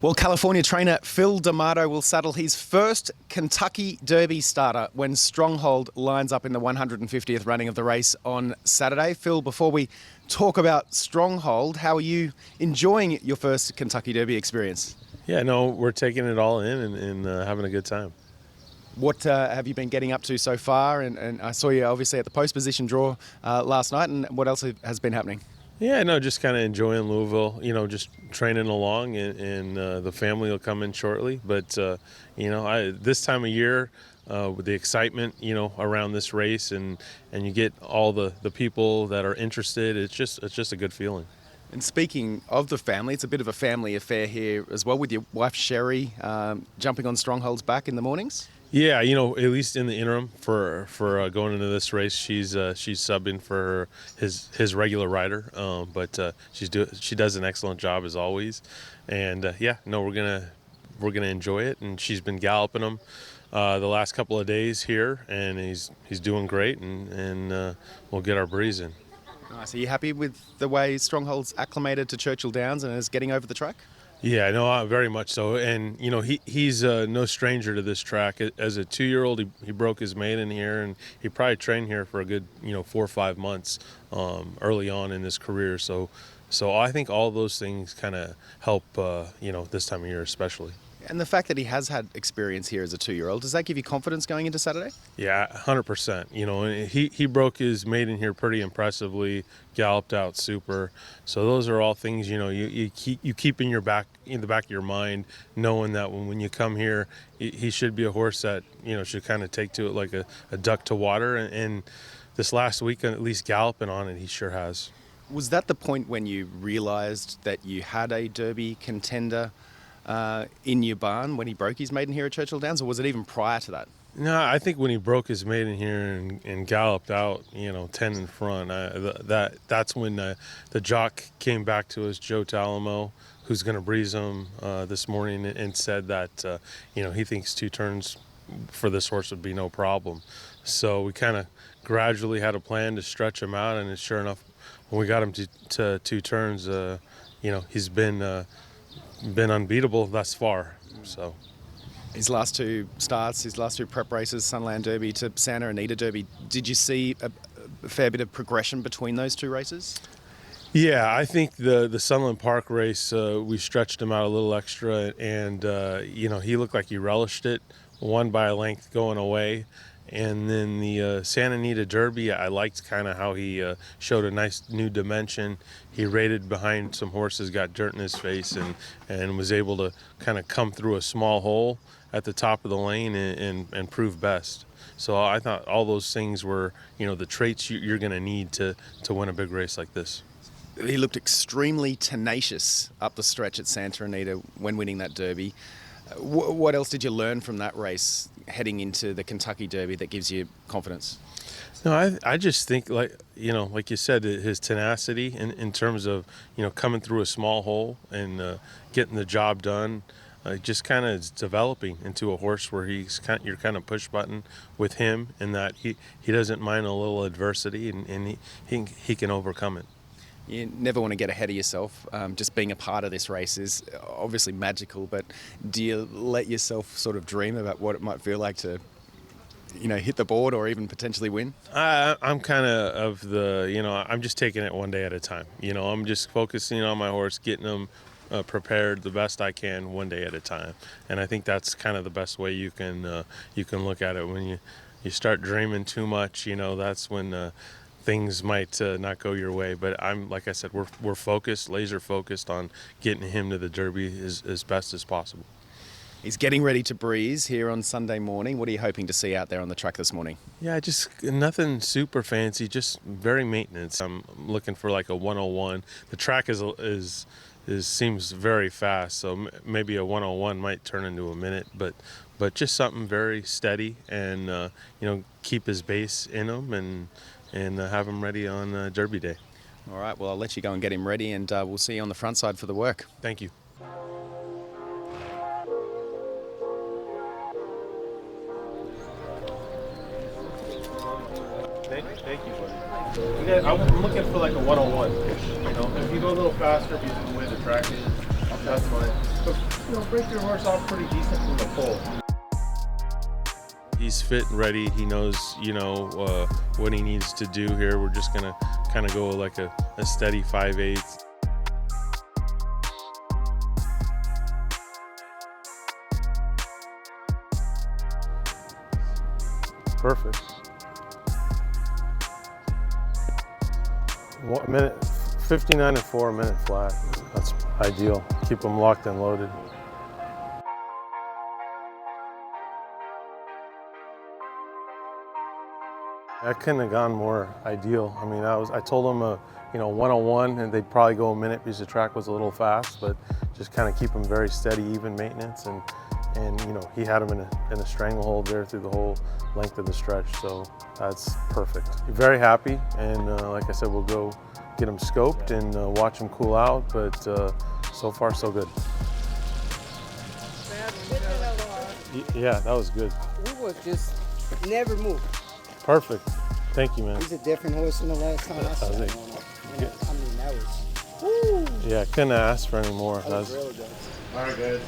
Well, California trainer Phil D'Amato will saddle his first Kentucky Derby starter when Stronghold lines up in the 150th running of the race on Saturday. Phil, before we talk about Stronghold, how are you enjoying your first Kentucky Derby experience? Yeah, no, we're taking it all in and having a good time. What have you been getting up to so far? And I saw you obviously at the post position draw last night. And what else has been happening? Yeah, no, just kind of enjoying Louisville, just training along, and the family will come in shortly. But, this time of year, with the excitement, around this race and you get all the people that are interested, it's just a good feeling. And speaking of the family, it's a bit of a family affair here as well, with your wife Sherry jumping on Stronghold's back in the mornings. Yeah, at least in the interim for going into this race, she's subbing for his regular rider, but she does an excellent job as always, and we're gonna enjoy it. And she's been galloping him the last couple of days here, and he's doing great, and we'll get our breeze in. Nice. Are you happy with the way Stronghold's acclimated to Churchill Downs and is getting over the track? Yeah, no, very much so. And, he's no stranger to this track. As a 2-year-old, he broke his maiden here, and he probably trained here for a good, 4 or 5 months early on in his career. So I think all those things kind of help, this time of year especially. And the fact that he has had experience here as a 2-year-old, does that give you confidence going into Saturday? Yeah, 100%. And he broke his maiden here pretty impressively, galloped out super. So those are all things you keep in the back of your mind, knowing that when you come here, he should be a horse that should kind of take to it like a duck to water. And this last weekend, at least galloping on it, he sure has. Was that the point when you realised that you had a Derby contender in your barn when he broke his maiden here at Churchill Downs, or was it even prior to that? No, I think when he broke his maiden here and galloped out, 10 in front, that's when the jock came back to us, Joe Talamo, who's going to breeze him this morning, and said that, he thinks 2 turns for this horse would be no problem. So we kind of gradually had a plan to stretch him out, and sure enough, when we got him to 2 turns, he's been unbeatable thus far. So his last 2 starts, his last 2 prep races, Sunland Derby to Santa Anita Derby, did you see a fair bit of progression between those 2 races? Yeah, I think the Sunland Park race, we stretched him out a little extra, and he looked like he relished it, won by a length going away. And then the Santa Anita Derby, I liked kind of how he showed a nice new dimension. He rated behind some horses, got dirt in his face, and was able to kind of come through a small hole at the top of the lane and prove best. So I thought all those things were, the traits you're going to need to win a big race like this. He looked extremely tenacious up the stretch at Santa Anita when winning that Derby. What else did you learn from that race heading into the Kentucky Derby that gives you confidence? No, I just think, like you said, his tenacity in terms of, coming through a small hole and getting the job done, just kind of is developing into a horse where you're kind of push button with him, in that he doesn't mind a little adversity, and he can overcome it. You never want to get ahead of yourself. Just being a part of this race is obviously magical, but do you let yourself sort of dream about what it might feel like to, hit the board or even potentially win? I'm kind of the, I'm just taking it one day at a time. I'm just focusing on my horse, getting him prepared the best I can one day at a time. And I think that's kind of the best way you can look at it. When you start dreaming too much, that's when things might not go your way. But like I said, we're focused, laser focused on getting him to the Derby as best as possible. He's getting ready to breeze here on Sunday morning. What are you hoping to see out there on the track this morning? Yeah, just nothing super fancy, just very maintenance. I'm looking for like a 101. The track seems very fast, so maybe a 101 might turn into a minute, but just something very steady, and keep his base in him, and have him ready on Derby Day. All right, well, I'll let you go and get him ready, and we'll see you on the front side for the work. Thank you. Thank you, buddy. I'm looking for like a 101. If you go a little faster because of the way the track is, that's fine. But, break your horse off pretty decent from the pole. He's fit and ready. He knows, what he needs to do here. We're just gonna kind of go like a steady 5/8. Perfect. 1 minute, 59 and 4 minute flat. That's ideal. Keep them locked and loaded. I couldn't have gone more ideal. I mean, I told them, 101, and they'd probably go a minute because the track was a little fast, but just kind of keep them very steady, even maintenance, and he had them in a stranglehold there through the whole length of the stretch, so that's perfect. Very happy, and like I said, we'll go get them scoped and watch them cool out, but so far so good. Yeah, that was good. He was just never moved. Perfect. Thank you, man. He's a different horse than the last time I saw him. Yeah. I mean, that was, woo! Yeah, couldn't ask for any more. That was real good. All right, guys.